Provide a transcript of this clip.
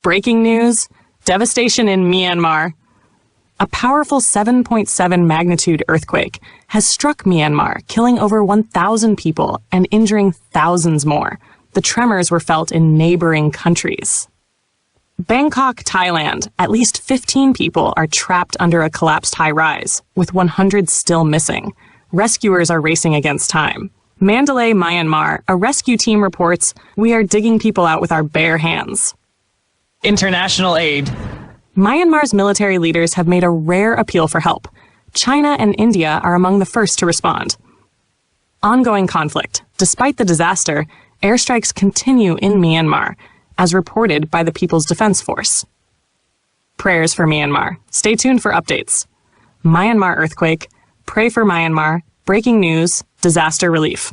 Breaking news: devastation in Myanmar. A powerful 7.7 magnitude earthquake has struck Myanmar, killing over 1,000 people and injuring thousands more. The tremors were felt in neighboring countries. Bangkok, Thailand. At least 15 people are trapped under a collapsed high-rise, with 100 still missing. Rescuers are racing against time. Mandalay, Myanmar. A rescue team reports, "We are digging people out with our bare hands." International aid. Myanmar's military leaders have made a rare appeal for help. China and India are among the first to respond. Ongoing conflict. Despite the disaster, airstrikes continue in Myanmar, as reported by the People's Defense Force. Prayers for Myanmar. Stay tuned for updates. Myanmar earthquake. Pray for Myanmar. Breaking news. Disaster relief.